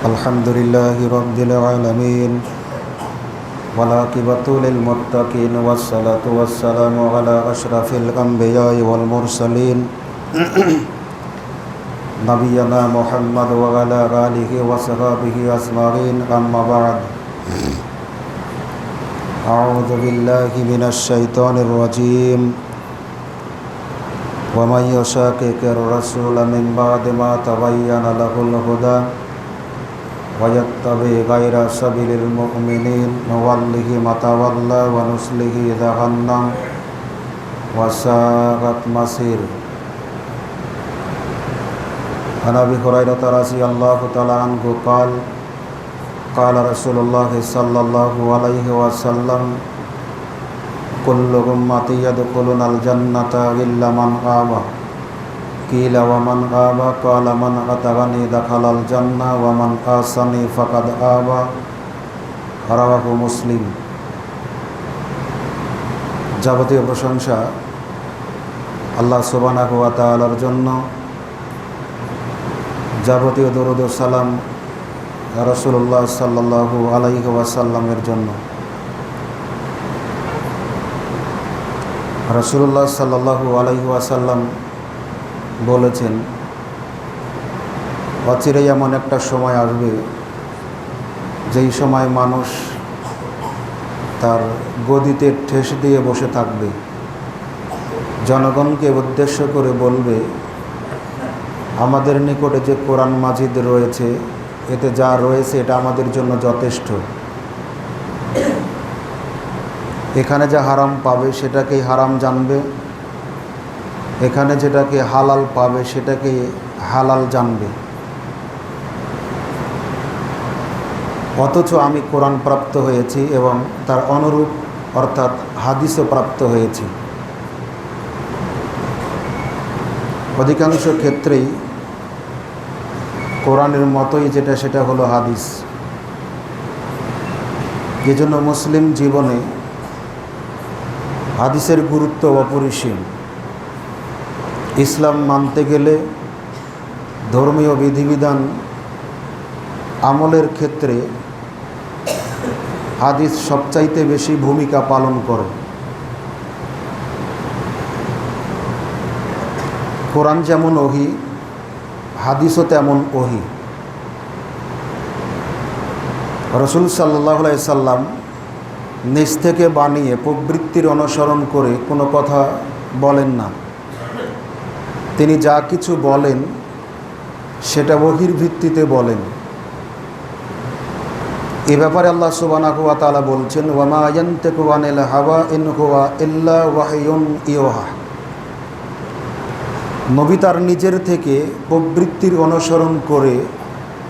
الحمد لله رب العالمين والعاقبة للمتقين والصلاة والسلام على أشرف الأنبياء والمرسلين نبينا محمد وعلى آله وصحبه أجمعين أما بعد أعوذ بالله من الشيطان الرجيم ومن يشاقق الرسول من بعد ما تبين له الهدى ويتبع غير سبيل المؤمنين نوله ما تولى ونصله جهنم وساءت مصير. عن أبي هريرة رضي الله تعالى عنه قال قال رسول الله صلى الله عليه وسلم كل أمتي يدخلون الجنة إلا من آبى قيل ومن آبى قال من أطاعني دخل الجنة ومن عصاني فقد آبى رواه মুসলিম। যাবতীয় প্রশংসা আল্লাহ সুবহানাহু ওয়া তাআলার জন্য, যাবতীয় দরুদ ও সালাম রাসূলুল্লাহ সাল্লাল্লাহু আলাইহি ওয়াসাল্লামের জন্য। রাসূলুল্লাহ সাল্লাল্লাহু আলাইহি ওয়াসাল্লাম বলেছেন, অচিরেই এমন একটা সময় আসবে যেই সময় মানুষ তার গদিতে ঠেস দিয়ে বসে থাকবে, জনগণকে উদ্দেশ্য করে বলবে, আমাদের নিকটে যে কোরআন মাজিদ রয়েছে এতে যা রয়েছে এটা আমাদের জন্য যথেষ্ট। এখানে যা হারাম পাবে সেটাকেই হারাম জানবে, এখানে যেটাকে হালাল পাবে সেটাকে হালাল জানবে। অথচ আমি কোরআন প্রাপ্ত হয়েছি এবং তার অনুরূপ অর্থাৎ হাদিসও প্রাপ্ত হয়েছি। অধিকাংশ ক্ষেত্রেই কোরআনের মতোই যেটা সেটা হলো হাদিস। এজন্য মুসলিম জীবনে হাদিসের গুরুত্ব অপরিসীম। ইসলাম মানতে গেলে ধর্মীয় বিধিবিধান আমলের ক্ষেত্রে হাদিস সবচাইতে বেশি ভূমিকা পালন করে। কোরআন যেমন ওহী, হাদিসও তেমন ওহী। রাসূল সাল্লাল্লাহু আলাইহি সাল্লাম নিজ থেকে বানিয়ে প্রবৃত্তির অনুসরণ করে কোনো কথা বলেন না। তিনি যা কিছু বলেন সেটা ওহীর ভিত্তিতে বলেন। এ ব্যাপারে আল্লাহ সুবহানাহু ওয়া তাআলা বলছেন, ওয়া মা ইয়ানতিকু আনিল হাওয়া ইন হুয়া ইল্লা ওয়াহয়ুন ইউহা। নবী তার নিজের থেকে প্রবৃত্তির অনুসরণ করে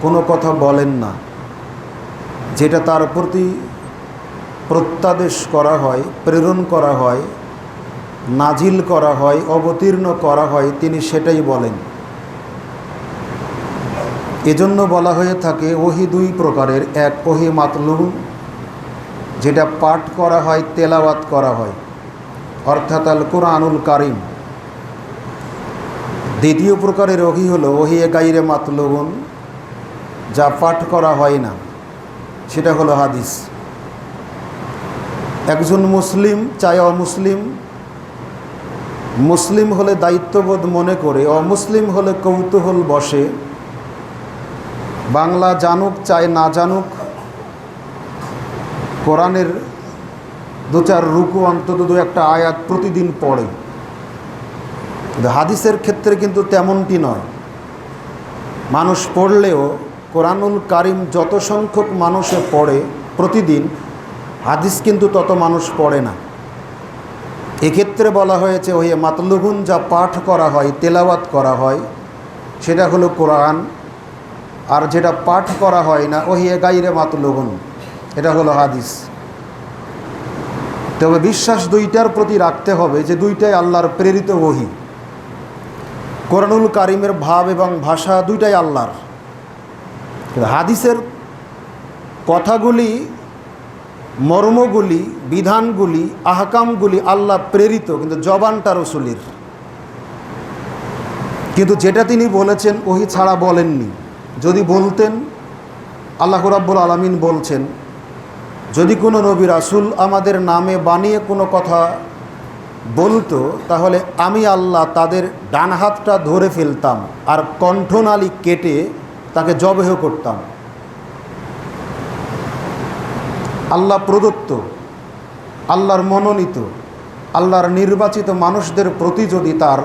কোনো কথা বলেন না। যেটা তার প্রতি প্রত্যাদেশ করা হয়, প্রেরণ করা হয়, নাজিল করা হয়, অবতীর্ণ করা হয়, তিনি সেটাই বলেন। এজন্য বলা হয়ে থাকে ওহী দুই প্রকারের। এক ওহী মাতলু, যেটা পাঠ করা হয়, তেলাওয়াত করা হয়, অর্থাৎ আল কুরআনুল কারীম। দ্বিতীয় প্রকারের ওহী হলো ওহী গায়রে মাতলুন, যা পাঠ করা হয় না, সেটা হলো হাদিস। একজন মুসলিম চাই অমুসলিম, মুসলিম হলে দায়িত্ববোধ মনে করে, অমুসলিম হলে কৌতূহল বসে, বাংলা জানুক চাই না জানুক, কোরআনের দু চার রুকু অন্তত দু একটা আয়াত প্রতিদিন পড়ে। হাদিসের ক্ষেত্রে কিন্তু তেমনটি নয়। মানুষ পড়লেও কোরআনুল কারীম যত সংখ্যক মানুষে পড়ে প্রতিদিন, হাদিস কিন্তু তত মানুষ পড়ে না। এক্ষেত্রে বলা হয়েছে ওই মাতলুহুন, যা পাঠ করা হয়, তেলাওয়াত করা হয়, সেটা হলো কোরআন। আর যেটা পাঠ করা হয় না, ওহি গায়রে মাতলুহুন, এটা হলো হাদিস। তবে বিশ্বাস দুইটার প্রতি রাখতে হবে যে দুইটাই আল্লাহর প্রেরিত ওহী। কোরআনুল কারীমের ভাব এবং ভাষা দুইটাই আল্লাহর। হাদিসের কথাগুলি, মর্মগুলি, বিধানগুলি, আহকামগুলি আল্লাহ প্রেরিত, কিন্তু জবানটা রাসূলের। কিন্তু যেটা তিনি বলেছেন ওহী ছাড়া বলেননি। যদি বলতেন আল্লাহ রাব্বুল আলামিন বলছেন, যদি কোনো নবী রাসূল আমাদের নামে বানিয়ে কোনো কথা বলতো তাহলে আমি আল্লাহ তাদের ডান হাতটা ধরে ফেলতাম আর কণ্ঠনালী কেটে তাকে জবেহ করতাম। আল্লাহ প্রদত্ত, আল্লাহর মনোনীত, আল্লাহর নির্বাচিত মানুষদের প্রতি যদি তার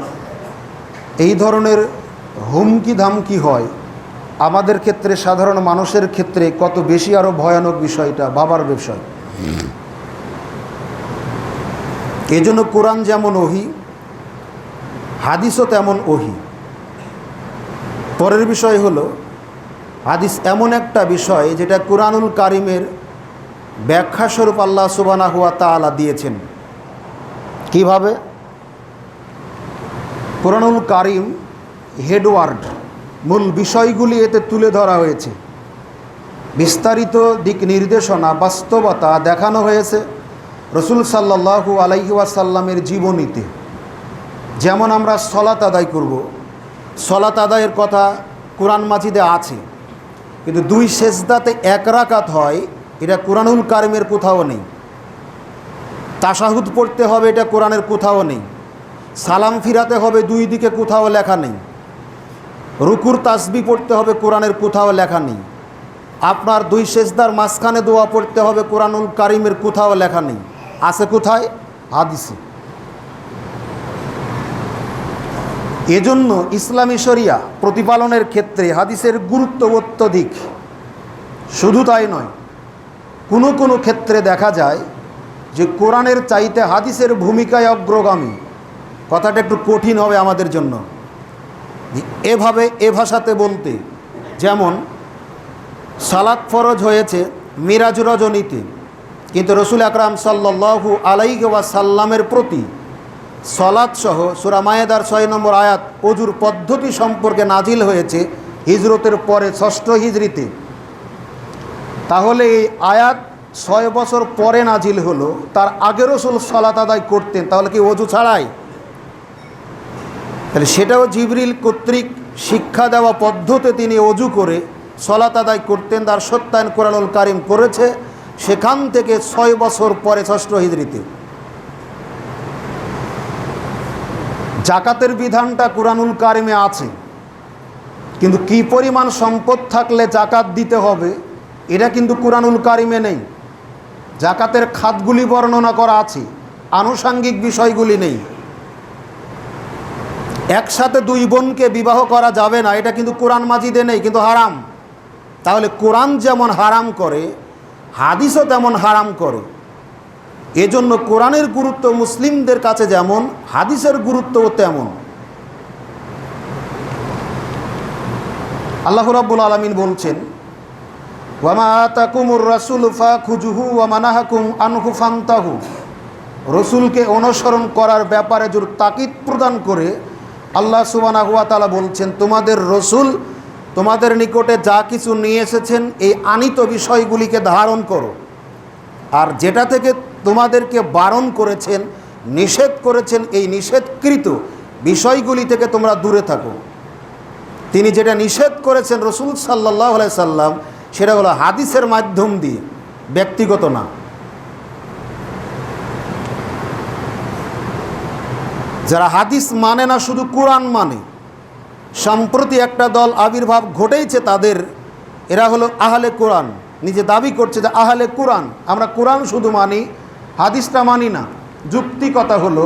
এই ধরনের হুমকি ধামকি হয়, আমাদের ক্ষেত্রে সাধারণ মানুষের ক্ষেত্রে কত বেশি আরও ভয়ানক বিষয়টা ভাবার বিষয়। এই জন্য কোরআন যেমন ওহী, হাদিসও তেমন ওহী। পরের বিষয় হলো, হাদিস এমন একটা বিষয় যেটা কুরআনুল কারিমের ব্যাখ্যাস্বরূপ আল্লাহ সুবহানাহু ওয়া তাআলা দিয়েছেন। কিভাবে? কুরআনুল কারিম হেডওয়ার্ড, মূল বিষয়গুলি এতে তুলে ধরা হয়েছে, বিস্তারিত দিক নির্দেশনা, বাস্তবতা দেখানো হয়েছে রসুল সাল্লাল্লাহু আলাইহি ওয়াসাল্লামের জীবনীতে। যেমন আমরা সলাত আদায় করব, সলাত আদায়ের কথা কোরআন মাজিদে আছে, কিন্তু 2 সেজদাতে 1 রাকাত হয়, এটা কুরআনুল কারিমের কোথাও নেই। তাশাহুদ পড়তে হবে, এটা কোরআনের কোথাও নেই। সালাম ফিরাতে হবে 2 দিকে, কোথাও লেখা নেই। রুকুর তাসবিহ পড়তে হবে, কোরআনের কোথাও লেখা নেই। আপনার 2 সেজদার মাঝখানে দোয়া পড়তে হবে, কুরআনুল কারিমের কোথাও লেখা নেই। আছে কোথায়? হাদিসে। এজন্য ইসলামী শরিয়া প্রতিপালনের ক্ষেত্রে হাদিসের গুরুত্ব অত্যধিক। শুধু তাই নয়, কোনো কোনো ক্ষেত্রে দেখা যায় যে কোরআনের চাইতে হাদিসের ভূমিকায় অগ্রগামী। কথাটা একটু কঠিন হবে আমাদের জন্য এভাবে এ ভাষাতে বলতে। যেমন সালাত ফরজ হয়েছে মিরাজ রজনীতে, কিন্তু রসুল আকরাম সাল্লাল্লাহু আলাইহি ওয়াসাল্লামের প্রতি সলাত সহ সূরা মায়েদার 6 নম্বর আয়াত ওজুর পদ্ধতি সম্পর্কে নাজিল হয়েছে হিজরতের পরে 6ষ্ঠ হিজরিতে। তাহলে এই আয়াত 6 বছর পরে নাজিল হলো, তার আগে রসুল সলাত আদায় করতেন, তাহলে কি ওজু ছাড়াই? তাহলে সেটাও জিবরিল কর্তৃক শিক্ষা দেওয়া পদ্ধতি তিনি ওজু করে সলাত আদায় করতেন, তার সত্যায়ন কুরআনুল কারিম করেছে সেখান থেকে 6 বছর পরে 6ষ্ঠ হিজরিতে। জাকাতের বিধানটা কুরআনুল কারিমে আছে, কিন্তু কি পরিমাণ সম্পদ থাকলে জাকাত দিতে হবে এটা কিন্তু কুরআনুল কারিমে নেই। জাকাতের খাতগুলি বর্ণনা করা আছে, আনুষাঙ্গিক বিষয়গুলি নেই। একসাথে 2 বোনকে বিবাহ করা যাবে না, এটা কিন্তু কোরআন মাজিদে নেই, কিন্তু হারাম। তাহলে কোরআন যেমন হারাম করে, হাদিসও তেমন হারাম করে। এজন্য কোরআনের গুরুত্ব মুসলিমদের কাছে যেমন, হাদিসের গুরুত্বও তেমন। আল্লাহ রাব্বুল আলামিন বলছেন, ওয়ামা আতাকুমুর রাসূলু ফাখুযুহু ওয়া মানাহাকুম আনহু ফান্তাহু। রসুলকে অনুসরণ করার ব্যাপারে জোর তাকিদ প্রদান করে আল্লাহ সুবহানাহু ওয়া তাআলা বলছেন, তোমাদের রসুল তোমাদের নিকটে যা কিছু নিয়ে এসেছেন এই আনিত বিষয়গুলিকে ধারণ করো, আর যেটা থেকে তোমাদেরকে বারণ করেছেন, নিষেধ করেছেন, এই নিষেধকৃত বিষয়গুলি থেকে তোমরা দূরে থাকো। তিনি যেটা নিষেধ করেছেন রসুল সাল্লাল্লাহু আলাইহি সাল্লাম, সেটা হলো হাদিসের মাধ্যম দিয়ে, ব্যক্তিগত না। যারা হাদিস মানে না, শুধু কোরআন মানে, সম্প্রতি একটা দল আবির্ভাব ঘটেছে তাদের, এরা হলো আহলে কোরআন, নিজে দাবি করছে যে আহলে কোরআন, আমরা কোরআন শুধু মানি, হাদিসটা মানি না। যুক্তি কথা হলো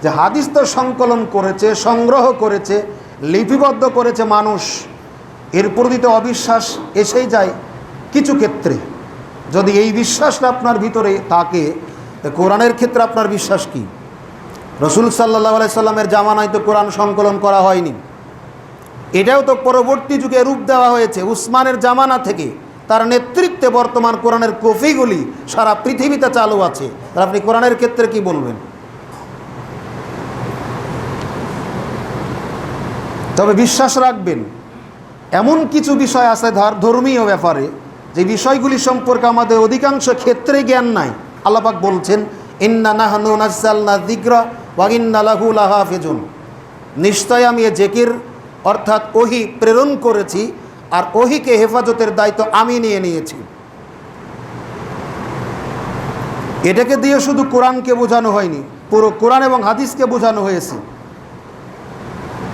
যে হাদিস তো সংকলন করেছে, সংগ্রহ করেছে, লিপিবদ্ধ করেছে মানুষ, এর প্রতি তো অবিশ্বাস এসেই যায় কিছু ক্ষেত্রে। যদি এই বিশ্বাসটা আপনার ভিতরে থাকে, কোরআনের ক্ষেত্রে আপনার বিশ্বাস কি? রসুল সাল্লাল্লাহু আলাইহি সাল্লামের জামানায় তো কোরআন সংকলন করা হয়নি, এটাও তো পরবর্তী যুগে রূপ দেওয়া হয়েছে। উসমানের জামানা থেকে তার নেতৃত্বে বর্তমান কোরআনের কপিগুলি সারা পৃথিবীতে চালু আছে। আর আপনি কোরআনের ক্ষেত্রে কি বলবেন? তবে বিশ্বাস রাখবেন, এমন কিছু বিষয় আছে ধর্মীয় ব্যাপারে যে বিষয়গুলি সম্পর্কে আমাদের অধিকাংশ ক্ষেত্রে জ্ঞান নাই। আল্লাহ পাক বলছেন, ইন্না নাহনু নাযালনা যিকরা ওয়া ইন্না লাহু লাহাফিজুন। নিশ্চয় আমি এ জিকির অর্থাৎ ওহী প্রেরণ করেছি, আর ওহীকে হেফাজতের দায়িত্ব আমি নিয়ে নিয়েছি। এটাকে দিয়ে শুধু কোরআনকে বোঝানো হয়নি, পুরো কোরআন এবং হাদিসকে বোঝানো হয়েছে।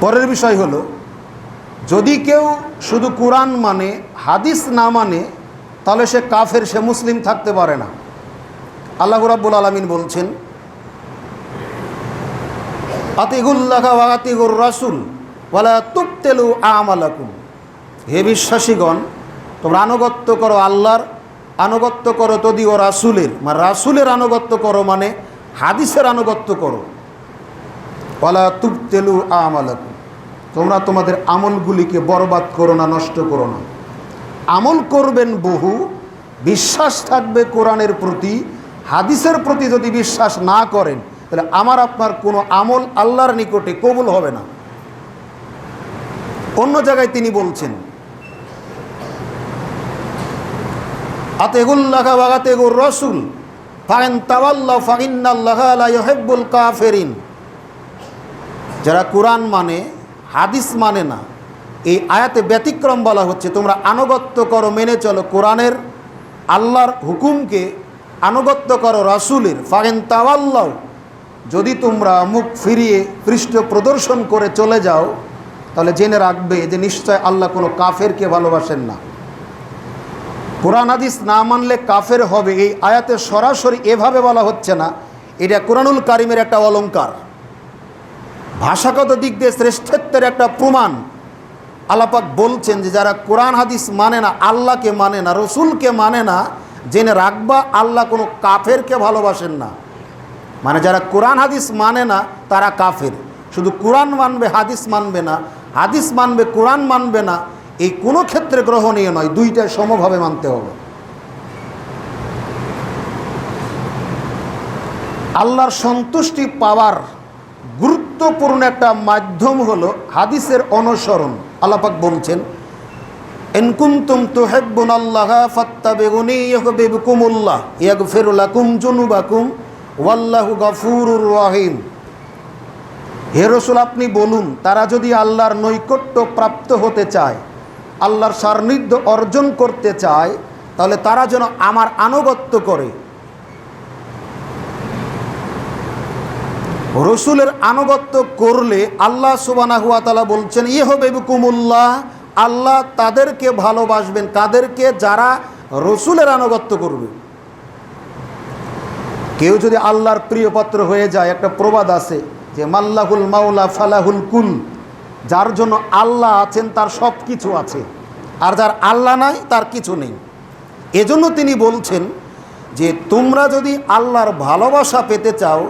পরের বিষয় হলো, যদি কেউ শুধু কোরআন মানে হাদিস না মানে তাহলে সে কাফের, সে মুসলিম থাকতে পারে না। আল্লাহ রাব্বুল আলামিন বলছেন, আতিগুল্লাহ ওয়া আতিগুর রাসূল ওয়ালা তুবতিলু আমালাকুম। হে বিশ্বাসীগণ, তোমরা আনুগত্য করো আল্লাহর, আনুগত্য করো তদিও রাসূলের, মানে রাসূলের আনুগত্য করো মানে হাদিসের আনুগত্য করো। ওয়ালা তুবতিলু আমালাকুম, তোমরা তোমাদের আমলগুলিকে বরবাদ করো না, নষ্ট করো না। আমল করবেন বহু, বিশ্বাস থাকবে কোরআনের প্রতি, হাদিসের প্রতি যদি বিশ্বাস না করেন তাহলে আমার আপনার কোনো আমল আল্লাহর নিকটে কবুল হবে না। অন্য জায়গায় তিনি বলছেন, আতিগুল্লাহ ওয়া আতিগুর রাসূল ফাইন তাওয়াল্লাউ ফাইন্নাল্লাহা লা ইউহিব্বুল কাফিরিন। যারা কোরআন মানে হাদিস মানে না, এই আয়াতে ব্যতিক্রম বলা হচ্ছে, তোমরা আনুগত্য করো, মেনে চলো কোরআনের, আল্লাহর হুকুমকে আনুগত্য করো রাসূলের। ফাইন তাওয়াল্লাউ, যদি তোমরা মুখ ফিরিয়ে পৃষ্ঠ প্রদর্শন করে চলে যাও তাহলে জেনে রাখবে যে নিশ্চয় আল্লাহ কোনো কাফেরকে ভালোবাসেন না। কোরআন হাদিস না মানলে কাফের হবে, এই আয়াতে সরাসরি এভাবে বলা হচ্ছে না, এটা কোরআনুল কারিমের একটা অলংকার, ভাষাগত দিক দিয়ে শ্রেষ্ঠত্বের একটা প্রমাণ। আল্লাহ পাক বলছেন যে যারা কোরআন হাদিস মানে না, আল্লাহকে মানে না, রসুলকে মানে না, জেনে রাখবা আল্লাহ কোনো কাফেরকে ভালোবাসেন না। মানে যারা কোরআন হাদিস মানে না তারা কাফের। শুধু কোরআন মানবে হাদিস মানবে না, হাদিস মানবে কোরআন মানবে না, এই কোনো ক্ষেত্রে গ্রহণীয় নয়, দুইটা সমভাবে মানতে হবে। আল্লাহর সন্তুষ্টি পাওয়ার গুরুত্বপূর্ণ একটা মাধ্যম হলো হাদিসের অনুসরণ। আল্লাহ পাক বলছেন, ইন কুনতুম তুহিব্বুনাল্লাহা ফাত্তাবিউনি ইউহিব্বুকুমুল্লাহ ইয়াগফির লাকুম যুনুবাকুম ওয়াল্লাহু গফুরুর রহিম। হে রাসূল, আপনি বলুন, তারা যদি আল্লাহর নৈকট্য প্রাপ্ত হতে চায়, আল্লাহর সান্নিধ্য অর্জন করতে চায়, তাহলে তারা যেন আমার আনুগত্য করে। রসুলের আনুগত্য করলে আল্লাহ সুবহানাহু ওয়া তাআলা বলছেন, ইউহিব্বুকুমুল্লাহ, আল্লাহ তাদেরকে ভালোবাসবেন। কাদেরকে? যারা রসুলের আনুগত্য করবে। কেউ যদি আল্লাহর প্রিয়পাত্র হয়ে যায়, একটা প্রবাদ আছে যে মাল্লাহুল মাওলা ফালাহুল কুল, যার জন্য আল্লাহ আছেন তার সব কিছু আছে, আর যার আল্লাহ নাই তার কিছু নেই। এজন্য তিনি বলছেন যে তোমরা যদি আল্লাহর ভালোবাসা পেতে চাও,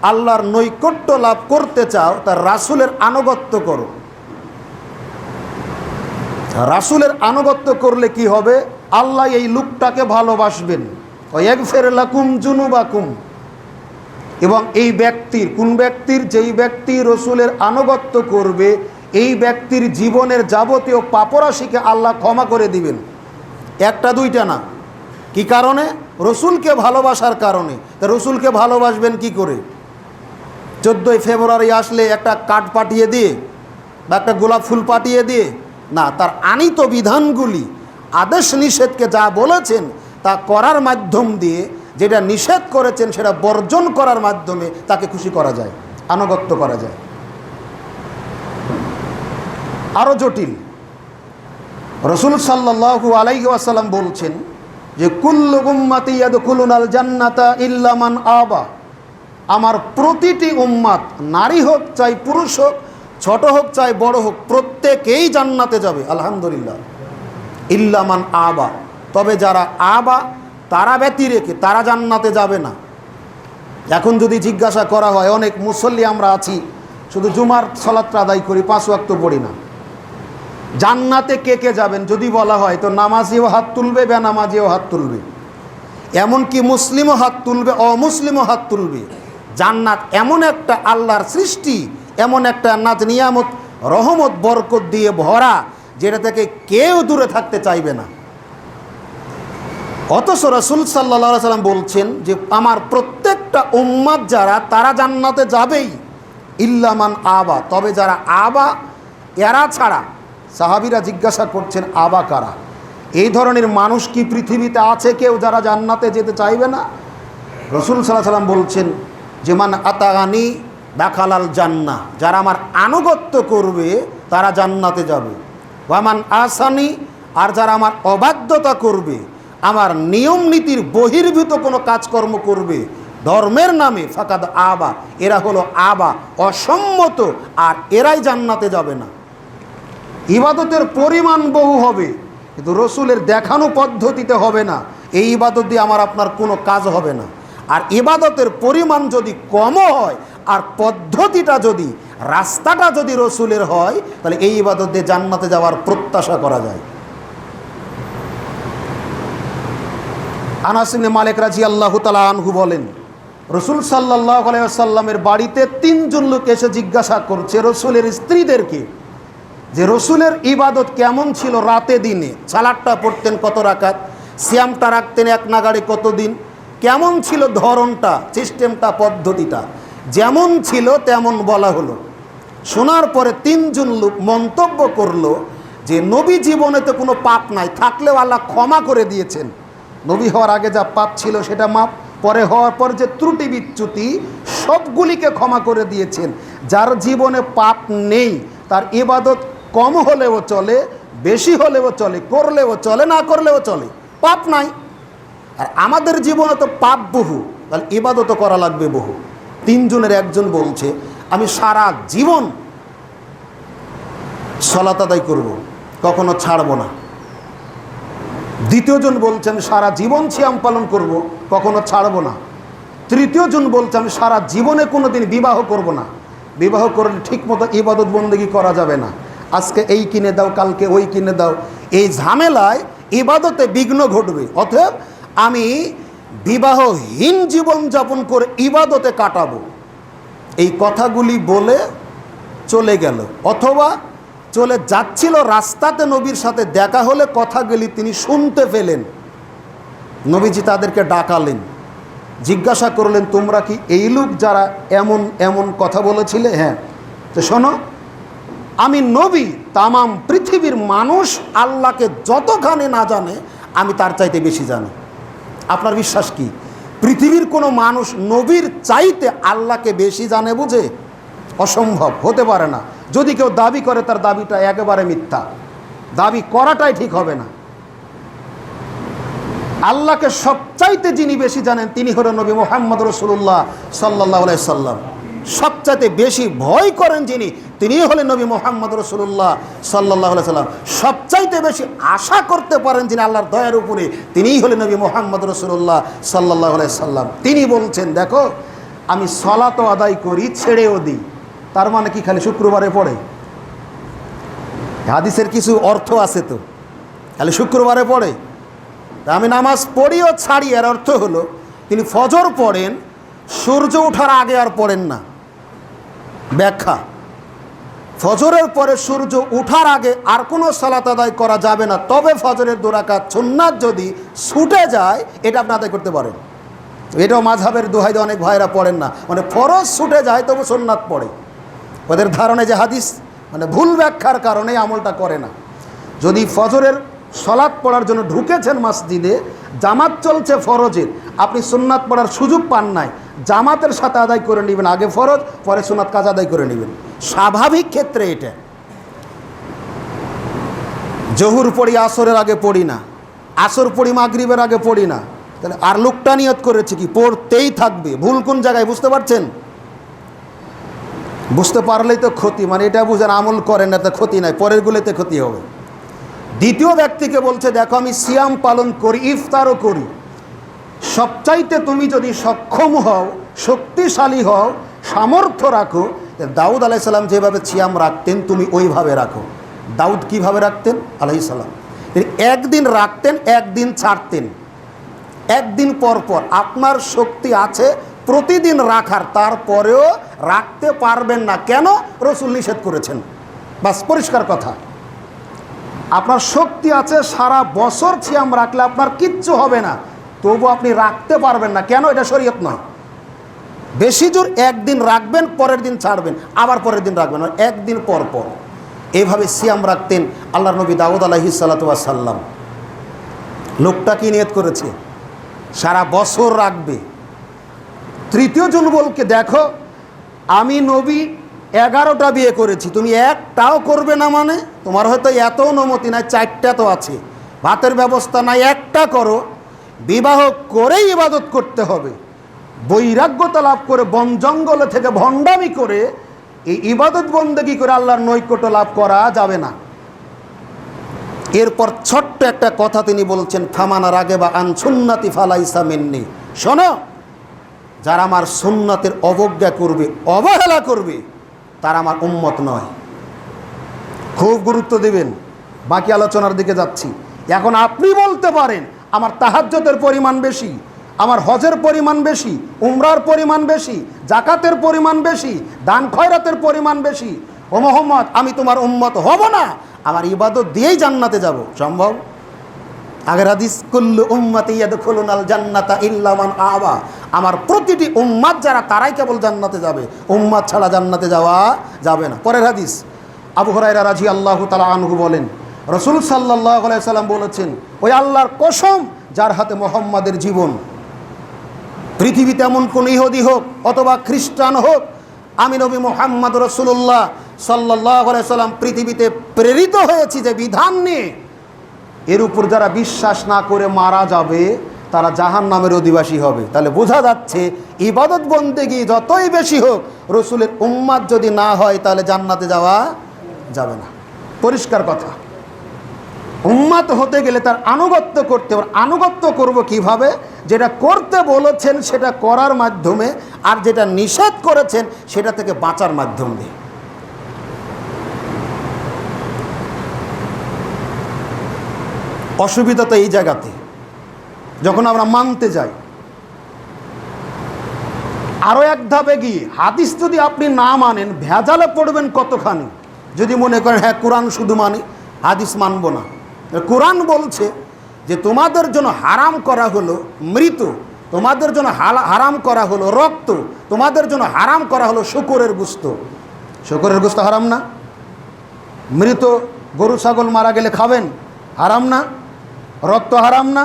আল্লাহর নৈকট্য লাভ করতে চাও, তার রাসূলের আনুগত্য করো। রাসূলের আনুগত্য করলে কি হবে? আল্লাহ এই লোকটাকে ভালোবাসবেন, ইয়াগফির লাকুম যুনুবাকুম। এবং এই ব্যক্তির, কোন ব্যক্তির? যেই ব্যক্তি রসুলের আনুগত্য করবে, এই ব্যক্তির জীবনের যাবতীয় পাপরাশিকে আল্লাহ ক্ষমা করে দিবেন। একটা দুইটা না। কি কারণে? রসুলকে ভালোবাসার কারণে। তা রসুলকে ভালোবাসবেন কি করে? 14ই ফেব্রুয়ারি আসলে একটা কার্ড পাঠিয়ে দিয়ে বা একটা গোলাপ ফুল পাঠিয়ে দিয়ে না, তার আনিত বিধানগুলি, আদেশ নিষেধকে যা বলেছেন তা করার মাধ্যম দিয়ে, যেটা নিষেধ করেছেন সেটা বর্জন করার মাধ্যমে তাকে খুশি করা যায়, আনুগত্য করা যায়। আরও জটিল, রসুল সাল্লাল্লাহু আলাইহি ওয়াসাল্লাম বলছেন যে কুল্লু উম্মতি ইয়াদখুলুনাল জান্নাতা ইল্লা মান আবা। আমার প্রতিটি উম্মাত, নারী হোক চাই পুরুষ হোক, ছোট হোক চাই বড় হোক, প্রত্যেকেই জান্নাতে যাবে, আলহামদুলিল্লাহ। ইল্লা মান আবা, তবে যারা আবা, তারা ব্যতি রেখে তারা জান্নাতে যাবে না। এখন যদি জিজ্ঞাসা করা হয়, অনেক মুসল্লি আমরা আছি, শুধু জুমার সালাতটা আদায় করি, 5 ওয়াক্ত পড়ি না, জান্নাতে কে কে যাবেন যদি বলা হয়, তো নামাজিও হাত তুলবে, বেনামাজিও হাত তুলবে, এমনকি মুসলিমও হাত তুলবে, অমুসলিমও হাত তুলবে। জান্নাত এমন একটা আল্লাহর সৃষ্টি, এমন একটা নাজ নিয়ামত, রহমত, বরকত দিয়ে ভরা, যেটা থেকে কেউ দূরে থাকতে চাইবে না। অথচ রাসূল সাল্লাল্লাহু আলাইহি ওয়াসাল্লাম বলছেন যে আমার প্রত্যেকটা উম্মাত যারা, তারা জান্নাতে যাবেই, ইল্লা মান আবা, তবে যারা আবা, এরা ছাড়া, সাহাবীরা জিজ্ঞাসা করছেন আবা কারা, এই ধরনের মানুষ কি পৃথিবীতে আছে কেউ যারা জান্নাতে যেতে চাইবে না? রাসূল সাল্লাল্লাহু আলাইহি ওয়াসাল্লাম বলছেন যে মান আতাগানি দাখালাল জান্নাহ, যারা আমার আনুগত্য করবে তারা জান্নাতে যাবে। ওয়ামান আসানি, আর যারা আমার অবাধ্যতা করবে, আমার নিয়ম নীতির বহির্ভূত কোনো কাজকর্ম করবে ধর্মের নামে, ফাকাদ আবা, এরা হলো আবা, অসম্মত, আর এরাই জান্নাতে যাবে না। ইবাদতের পরিমাণ বহু হবে, কিন্তু রসুলের দেখানো পদ্ধতিতে হবে না। এই ইবাদত দিয়ে আমার আপনার কোনো কাজ হবে না। আর ইবাদতের পরিমাণ যদি কমও হয় আর পদ্ধতিটা যদি, রাস্তাটা যদি রসুলের হয়, তাহলে এই ইবাদত দিয়ে জান্নাতে যাওয়ার প্রত্যাশা করা যায়। আনাস ইবনে মালিক রাদিয়াল্লাহু তাআলা আনহু বলেন, রসুল সাল্লাল্লাহু আলাইহি ওয়াসাল্লামের বাড়িতে 3 জন লোক এসে জিজ্ঞাসা করছে রসুলের স্ত্রীদেরকে যে রসুলের ইবাদত কেমন ছিল রাতে দিনে, সালাতটা পড়তেন কত রাকাত, সিয়ামটা রাখতেন এক নাগাড়ে কতদিন, কেমন ছিল ধরনটা, সিস্টেমটা, পদ্ধতিটা। যেমন ছিল তেমন বলা হলো। শোনার পরে 3 জন লোক মন্তব্য করলো যে নবী জীবনে তো কোনো পাপ নাই, থাকলেও আল্লাহ ক্ষমা করে দিয়েছেন। নবী হওয়ার আগে যা পাপ ছিল সেটা মাপ, পরে হওয়ার পর যে ত্রুটি বিচ্যুতি সবগুলিকে ক্ষমা করে দিয়েছেন। যার জীবনে পাপ নেই তার ইবাদত কম হলেও চলে, বেশি হলেও চলে, করলেও চলে, না করলেও চলে, পাপ নাই। আর আমাদের জীবনে তো পাপ বহু, তাহলে ইবাদতও করা লাগবে বহু। 3 জনের একজন বলছে আমি সারা জীবন সালাত আদায় করব, কখনো ছাড়ব না। দ্বিতীয় জন বলছে আমি সারা জীবন সিয়াম পালন করব, কখনো ছাড়ব না। তৃতীয় জন বলছে আমি সারা জীবনে কোনো দিন বিবাহ করব না, বিবাহ করলে ঠিকমতো ইবাদত বন্দেগী করা যাবে না, আজকে এই কিনে দাও কালকে ওই কিনে দাও, এই ঝামেলায় ইবাদতে বিঘ্ন ঘটবে। অতএব আমি বিবাহহীন জীবন যাপন করে ইবাদতে কাটাবো, এই কথাগুলি বলে চলে গেল। অথবা চলে যাচ্ছিল, রাস্তাতে নবীর সাথে দেখা হলে কথাগুলি তিনি শুনতে পেলেন। নবীজি তাদেরকে ডাকালেন, জিজ্ঞাসা করলেন তোমরা কি এই লোক যারা এমন এমন কথা বলেছিলে? হ্যাঁ। তো শোনো, আমি নবী, তামাম পৃথিবীর মানুষ আল্লাহকে যতখানি না জানে আমি তার চাইতে বেশি জানি। আপনার বিশ্বাস কি পৃথিবীর কোনো মানুষ নবীর চাইতে আল্লাহকে বেশি জানে বুঝে? অসম্ভব, হতে পারে না। যদি কেউ দাবি করে তার দাবিটা একেবারে মিথ্যা, দাবি করাটাই ঠিক হবে না। আল্লাহকে সবচাইতে যিনি বেশি জানেন তিনি হলেন নবী মুহাম্মদ রাসূলুল্লাহ সাল্লাল্লাহু আলাইহি সাল্লাম। সবচাইতে বেশি ভয় করেন যিনি, তিনি হলেন নবী মুহাম্মদ রাসূলুল্লাহ সাল্লাল্লাহু আলাইহি সাল্লাম। সবচাইতে বেশি আশা করতে পারেন যিনি আল্লাহর দয়ার উপরে, তিনিই হলেন নবী মুহাম্মদ রাসূলুল্লাহ সাল্লাল্লাহু আলাইহি সাল্লাম। তিনি বলছেন দেখো আমি সালাতও আদায় করি, ছেড়েও দিই। তার মানে কি খালি শুক্রবারে পড়ে? হাদিসের কিছু অর্থ আছে তো, খালি শুক্রবারে পড়ে। আমি নামাজ পড়িও ছাড়ি, এর অর্থ হলো তিনি ফজর পড়েন, সূর্য ওঠার আগে আর পড়েন না। ব্যাখ্যা, ফজরের পরে সূর্য ওঠার আগে আর কোনো সালাত আদায় করা যাবে না, তবে ফজরের 2 রাকাত সুন্নাত যদি ছুটে যায় এটা আপনি আদায় করতে পারেন। এটাও মাযহাবের দোহাই দিয়ে অনেক ভাইরা পড়েন না, মানে ফরজ ছুটে যায় তবু সুন্নাত পড়ে। ওদের ধারণা যে হাদিস মানে ভুল ব্যাখ্যার কারণে আমলটা করে না। যদি ফজরের সালাত পড়ার জন্য ঢুকেছেন মসজিদে, জামাত চলছে ফরজের, আপনি সুন্নাত পড়ার সুযোগ পান নাই, জামাতের সাথে আদায় করে নেবেন, আগে ফরজ পরে সুন্নাত কাজ আদায় করে নেবেন। স্বাভাবিক ক্ষেত্রে এটা। জহুর পড়ি আসরের আগে পড়ি না, আসর পড়ি মাগরিবের আগে পড়ি না, তাহলে আর লোকটা নিয়ত করেছে কি পড়তেই থাকবে। ভুল কোন জায়গায় বুঝতে পারছেন? বুঝতে পারলেই তো ক্ষতি, মানে এটা বুঝেন আমল করেন না, তা ক্ষতি নাই, পরের গুলোতে ক্ষতি হবে। দ্বিতীয় ব্যক্তিকে বলছে দেখো আমি সিয়াম পালন করি, ইফতারও করি। সবচাইতে তুমি যদি সক্ষম হও, শক্তিশালী হও, সামর্থ্য রাখো, দাউদ আলাইহিস সালাম যেভাবে সিয়াম রাখতেন তুমি ওইভাবে রাখো। দাউদ কিভাবে রাখতেন আলাইহিস সালাম? তিনি একদিন রাখতেন, একদিন ছাড়তেন, একদিন পর পর। আপনার শক্তি আছে প্রতিদিন রাখার, তারপরেও রাখতে পারবেন না কেন? রাসূল নিষেধ করেছেন, বাস পরিষ্কার কথা। আপনার শক্তি আছে, সারা বছর সিয়াম রাখলে আপনার কিচ্ছু হবে না, তবু আপনি রাখতে পারবেন না কেন? এটা শরীয়ত নয়। বেশি জোর একদিন রাখবেন, পরের দিন ছাড়বেন, আবার পরের দিন রাখবেন, একদিন পর পর। এইভাবে সিয়াম রাখতেন আল্লাহর নবী দাউদ আলাইহিস সালাতু ওয়াস সালাম। লোকটা কি নিয়ত করেছে? সারা বছর রাখবে। তৃতীয় জন বলকে, দেখো আমি নবী 11টা বিয়ে করেছি, তুমি একটাও করবে না, মানে তোমার হয়তো এত অনুমতি নাই, 4টা তো আছে, ভাতের ব্যবস্থা নাই, একটা করো। বিবাহ করেই ইবাদত করতে হবে। বৈরাগ্যতা লাভ করে বন জঙ্গলে থেকে ভণ্ডামি করে এই ইবাদত বন্দেগী করে আল্লাহর নৈকট্য লাভ করা যাবে না। এরপর ছোট্ট একটা কথা তিনি বলছেন, ফামানা রাগে বা আন সুন্নাতি ফালাইসা মিন্নি। শোনো, যারা আমার সুন্নাতের অবজ্ঞা করবে, অবহেলা করবে, তারা আমার উম্মত নয়। খুব গুরুত্ব দিবেন। বাকি আলোচনার দিকে যাচ্ছি। এখন আপনি বলতে পারেন আমার তাহাজ্জুদের পরিমাণ বেশি, আমার হজের পরিমাণ বেশি, উমরার পরিমাণ বেশি, জাকাতের পরিমাণ বেশি, দান খয়রাতের পরিমাণ বেশি, ও মুহাম্মদ আমি তোমার উম্মত হব না, আমার ইবাদত দিয়েই জান্নাতে যাব। সম্ভব? আগের হাদিস, কুল্লু উম্মতি ইয়াদখুলুনাল জান্নাতা ইল্লা মান আবা। আমার প্রতিটি উম্মাত যারা, তারাই কেবল জান্নাতে যাবে, উম্মাত ছাড়া জান্নাতে যাওয়া যাবে না। পরের হাদিস, আবু হুরায়রা রাদিয়াল্লাহু তাআলা আনহু বলেন, রাসূল সাল্লাল্লাহু আলাইহি সাল্লাম বলেছেন, ওই আল্লাহর কসম যার হাতে মুহাম্মাদের জীবন, পৃথিবীতে এমন কোন ইহুদি হোক অথবা খ্রিস্টান হোক, আমি নবী মুহাম্মদ রাসূলুল্লাহ সাল্লাল্লাহু আলাইহি সাল্লাম পৃথিবীতে প্রেরিত হয়েছি যে বিধান নিয়ে, এর উপর যারা বিশ্বাস না করে মারা যাবে তারা জাহান্নামের অধিবাসী হবে। তাহলে বোঝা যাচ্ছে ইবাদত বন্দেগী যতই বেশি হোক, রসুলের উম্মাত যদি না হয় তাহলে জান্নাতে যাওয়া যাবে না। পরিষ্কার কথা। উম্মাত হতে গেলে তার আনুগত্য করতে হবে। আনুগত্য করব কিভাবে? যেটা করতে বলেছেন সেটা করার মাধ্যমে, আর যেটা নিষেধ করেছেন সেটা থেকে বাঁচার মাধ্যম দিয়ে। অসুবিধা তো এই জায়গাতে, যখন আমরা মানতে যাই। আরও এক ধাপে গিয়ে হাদিস যদি আপনি না মানেন, ভেজালে পড়বেন কতখানি। যদি মনে করেন হ্যাঁ কোরআন শুধু মানি, হাদিস মানব না। কোরআন বলছে যে তোমাদের জন্য হারাম করা হলো মৃত, তোমাদের জন্য হারাম করা হলো রক্ত, তোমাদের জন্য হারাম করা হলো শূকরের গোশত। শূকরের গোশত হারাম না? মৃত গরু ছাগল মারা গেলে খাবেন, হারাম না? রক্ত হারাম না?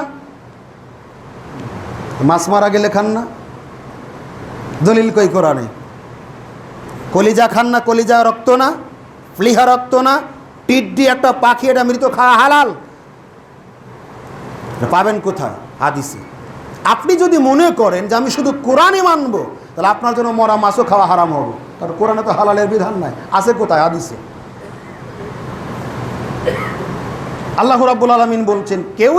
মাছ মারা গেলে খান না? দলিল কই কোরআনে? কলিজা খান না? কলিজা রক্ত না? প্লিহা রক্ত না? টিড্ডি একটা পাখি, এটা মৃত খাওয়া হালাল। পাবেন কোথায়? হাদিসে। আপনি যদি মনে করেন যে আমি শুধু কোরআনই মানব, তাহলে আপনার জন্য মরা মাছও খাওয়া হারাম হবে, কারণ কোরআনে তো হালালের বিধান নাই। আছে কোথায়? হাদিসে। আল্লাহ রাব্বুল আলামিন বলছেন, কেউ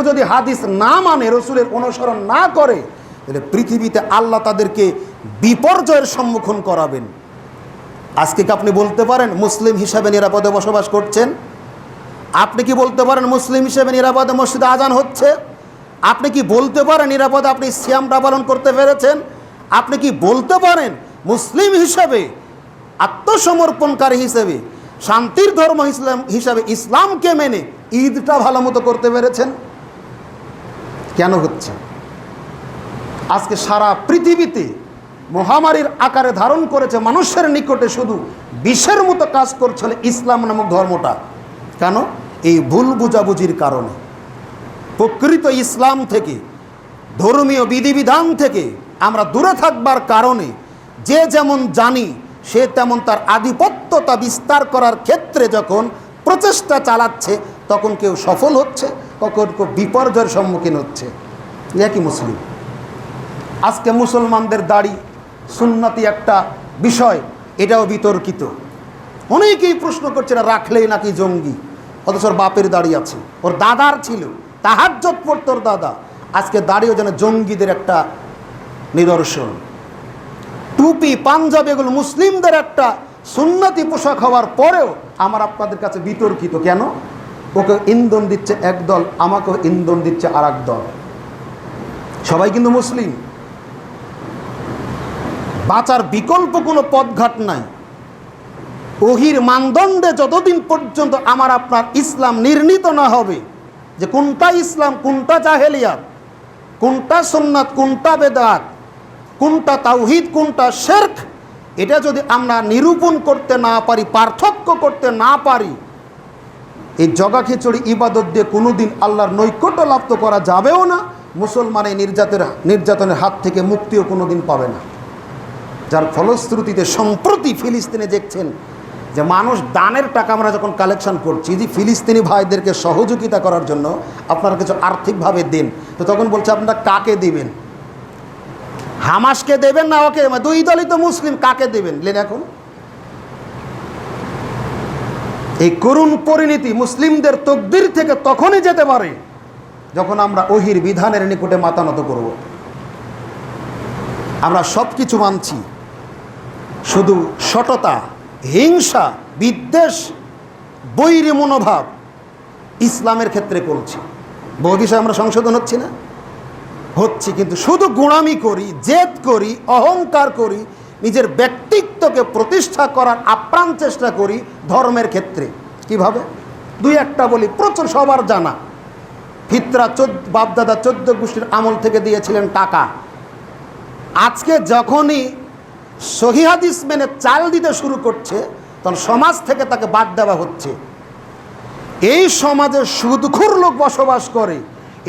যদি হাদিস না মানে, রসুলের অনুসরণ না করে, তাহলে পৃথিবীতে আল্লাহ তাদেরকে বিপর্যয়ের সম্মুখীন করাবেন। আজকে কি আপনি বলতে পারেন মুসলিম হিসাবে নিরাপদে বসবাস করছেন? আপনি কি বলতে পারেন মুসলিম হিসেবে নিরাপদে মসজিদে আজান হচ্ছে? আপনি কি বলতে পারেন নিরাপদে আপনি সিয়ামটা পালন করতে পেরেছেন? আপনি কি বলতে পারেন মুসলিম হিসাবে, আত্মসমর্পণকারী হিসেবে, শান্তির ধর্ম হিসাবে ইসলামকে মেনে ঈদটা ভালো মতো করতে পেরেছেন? কেন হচ্ছে? আজকে সারা পৃথিবীতে মহামারীর আকারে ধারণ করেছে, মানুষের নিকটে শুধু বিষের মতো কাজ করছিল ইসলাম নামক ধর্মটা। কেন? এই ভুল বুঝাবুঝির কারণে। প্রকৃত ইসলাম থেকে, ধর্মীয় বিধিবিধান থেকে আমরা দূরে থাকবার কারণে যে যেমন জানি সে তেমন তার আধিপত্যতা বিস্তার করার ক্ষেত্রে যখন প্রচেষ্টা চালাচ্ছে, তখন কেউ সফল হচ্ছে, তখন কেউ বিপর্যয়ের সম্মুখীন হচ্ছে। একই মুসলিম। আজকে মুসলমানদের দাড়ি সুন্নতি একটা বিষয়, এটাও বিতর্কিত। অনেকেই প্রশ্ন করছে না রাখলেই নাকি জঙ্গি, অথচ ওর বাপের দাড়ি আছে, ওর দাদার ছিল, তাহাজ্জুদ পড়তো ওর দাদা। আজকে দাড়িও যেন জঙ্গিদের একটা নিদর্শন। টুপি পাঞ্জাবি এগুলো মুসলিমদের একটা সুন্নতি পোশাক হওয়ার পরেও আমার আপনাদের কাছে বিতর্কিত। কেন? ওকে ইন্ধন দিচ্ছে একদল, আমাকেও ইন্ধন দিচ্ছে আর এক দল। সবাই কিন্তু মুসলিম। বাঁচার বিকল্প কোনো পথঘাট নাই। ওহির মানদণ্ডে যতদিন পর্যন্ত আমার আপনার ইসলাম নির্ণীত না হবে যে কোনটা ইসলাম, কোনটা জাহেলিয়াত, কোনটা সুন্নাত, কোনটা বেদাত, কোনটা তাওহীদ, কোনটা শিরক, এটা যদি আমরা নিরূপণ করতে না পারি, পার্থক্য করতে না পারি, এই জগা খিচুড়ি ইবাদত দিয়ে কোনোদিন আল্লাহর নৈকট্য লাভ তো করা যাবেও না, মুসলমান এই নির্যাতনের হাত থেকে মুক্তিও কোনোদিন পাবে না। যার ফলশ্রুতিতে সম্প্রতি ফিলিস্তিনে দেখছেন যে মানুষ দানের টাকা আমরা যখন কালেকশন করছি যে ফিলিস্তিনি ভাইদেরকে সহযোগিতা করার জন্য আপনারা কিছু আর্থিকভাবে দেন, তো তখন বলছে আপনারা কাকে দেবেন? হামাসকে দেবেন না ওকে? দুই দলই তো মুসলিম, কাকে দেবেন লেন? এখন এই করুণ পরিণতি মুসলিমদের তকদির থেকে তখনই যেতে পারে যখন আমরা ওহির বিধানের নিকটে মাথা নত করব। আমরা সব কিছু মানছি, শুধু সততা, হিংসা, বিদ্বেষ, বৈরী মনোভাব ইসলামের ক্ষেত্রে করছি। বহু বিষয় আমরা সংশোধন হচ্ছি না, হচ্ছি, কিন্তু শুধু গোঁড়ামি করি, জেদ করি, অহংকার করি, নিজের ব্যক্তিত্বকে প্রতিষ্ঠা করার আপ্রাণ চেষ্টা করি ধর্মের ক্ষেত্রে। কিভাবে? দুই একটা বলি, প্রচুর সবার জানা। ফিতরা বাপদাদা 14 গোষ্ঠীর আমল থেকে দিয়েছিলেন টাকা। আজকে যখনই সহিহ হাদিস মেনে চাল দিতে শুরু করছে তখন সমাজ থেকে তাকে বাদ দেওয়া হচ্ছে। এই সমাজে সুদখোর লোক বসবাস করে,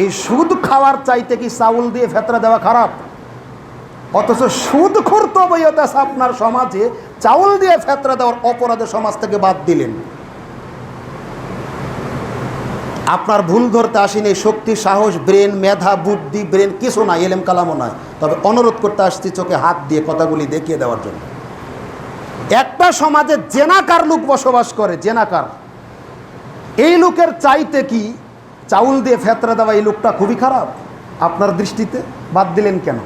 এই সুদ খাওয়ার চাইতে কি চাউল দিয়ে ফেতরা দেওয়া খারাপ? অথচ সুদখোর তবিয়ত আছে আপনার সমাজে, চাউল দিয়ে ফেতরা দেওয়ার অপরাধে সমাজ থেকে বাদ দিলেন। আপনার ভুল ধরতে আসেনি, শক্তি, সাহস, ব্রেন, মেধা, বুদ্ধি, ব্রেন কিছু নাই, এলেম কালামও নয়, তবে অনুরোধ করতে আসছি চোখে হাত দিয়ে কথাগুলি দেখিয়ে দেওয়ার জন্য। একটা সমাজে জেনাকার লোক বসবাস করে, জেনাকার, এই লোকের চাইতে কি চাউল দিয়ে ফেতরা দেওয়া এই লোকটা খুবই খারাপ আপনার দৃষ্টিতে? বাদ দিলেন কেন?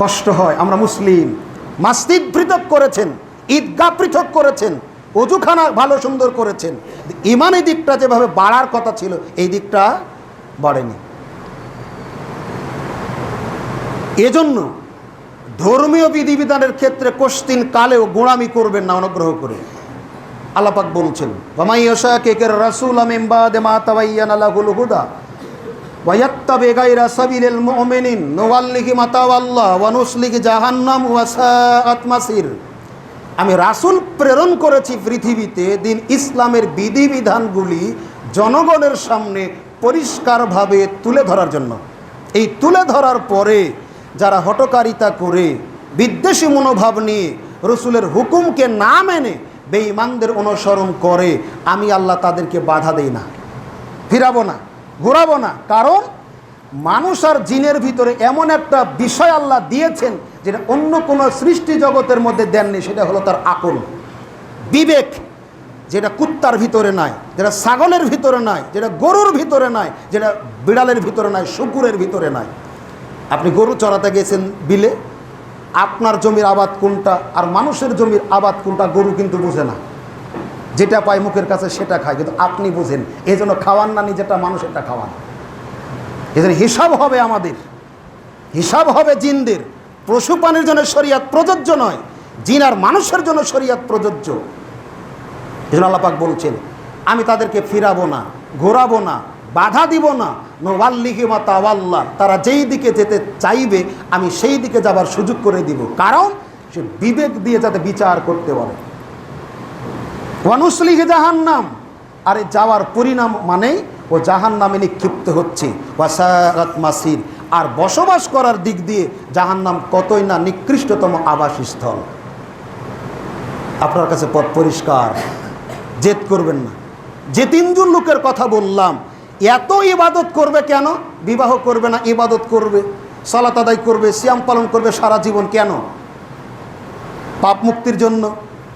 কষ্ট হয়। আমরা মুসলিম, মসজিদ পৃথক করেছেন, ঈদগাহ পৃথক করেছেন, অজুখানা ভালো সুন্দর করেছেন, ইমানের দিকটা যেভাবে বাড়ার কথা ছিল এই দিকটা বাড়েনি। এজন্য ধর্মীয় বিধিবিধানের ক্ষেত্রে কোশ্চিন কালেও গোঁড়ামি করবেন না, অনুগ্রহ করে। আল্লাহ পাক বলছেন, ওয়ামাই ইয়াশাকির রাসূল মিন বাদি মা তাবায়্যানা লাহুল হুদা ওয়া ইয়াত্তাবি গায়রা সাবিলিল মুমিনিন নুওয়াল্লিহি মা তাওয়াল্লা ওয়া নুসলিহি জাহান্নাম ওয়া সাআত মাসির। আমি রাসূল প্রেরণ করেছি পৃথিবীতে দিন ইসলামের বিধিবিধানগুলি জনগণের সামনে পরিষ্কারভাবে তুলে ধরার জন্য। এই তুলে ধরার পরে যারা হটকারিতা করে, বিদ্বেষী মনোভাব নিয়ে রসুলের হুকুমকে না মেনে বেঈমানদের অনুসরণ করে, আমি আল্লাহ তাদেরকে বাধা দেই না, ফিরাবো না, ঘোরাবো না। কারণ মানুষ আর জিনের ভিতরে এমন একটা বিষয় আল্লাহ দিয়েছেন যেটা অন্য কোনো সৃষ্টি জগতের মধ্যে দেননি, সেটা হলো তার আকল, বিবেক, যেটা কুত্তার ভিতরে নাই, যেটা ছাগলের ভিতরে নাই, যেটা গরুর ভিতরে নাই, যেটা বিড়ালের ভিতরে নাই, শুকুরের ভিতরে নাই। আপনি গরু চড়াতে গেছেন বিলে, আপনার জমির আবাদ কোনটা আর মানুষের জমির আবাদ কোনটা গরু কিন্তু বুঝে না, যেটা পায় মুখের কাছে সেটা খায়, কিন্তু আপনি বুঝেন। এই জন্য খাওয়ান না নিজেরটা, মানুষেরটা খাওয়ান। এই জন্য হিসাব হবে আমাদের, হিসাব হবে জিনদের। পশু প্রাণীর জন্য শরিয়াত প্রযোজ্য নয়, জিন আর মানুষের জন্য শরিয়াত প্রযোজ্য। এই জন্য আল্লাহ পাক বলছেন, আমি তাদেরকে ফিরাবো না, ঘোরাবো না, বাধা দিব না। নুওয়াল্লিহি মা তাওয়াল্লা, তারা যেই দিকে যেতে চাইবে আমি সেই দিকে যাবার সুযোগ করে দিব, কারণ সে বিবেক দিয়ে যাতে বিচার করতে পারে। ওয়া নুসলিহি জাহান্নাম, আরে যাওয়ার পরিণাম মানেই ও জাহান্নামে নিক্ষিপ্ত হচ্ছে। ওয়া সাআত মাসির, আর বসবাস করার দিক দিয়ে জাহান্নাম কতই না নিকৃষ্টতম আবাসস্থল। আপনার কাছে পথ পরিষ্কার, জেদ করবেন না। যে তিনজন লোকের কথা বললাম, এত ইবাদত করবে কেন? বিবাহ করবে না, ইবাদত করবে, সালাত আদায় করবে, সিয়াম পালন করবে সারা জীবন। কেন? পাপ মুক্তির জন্য,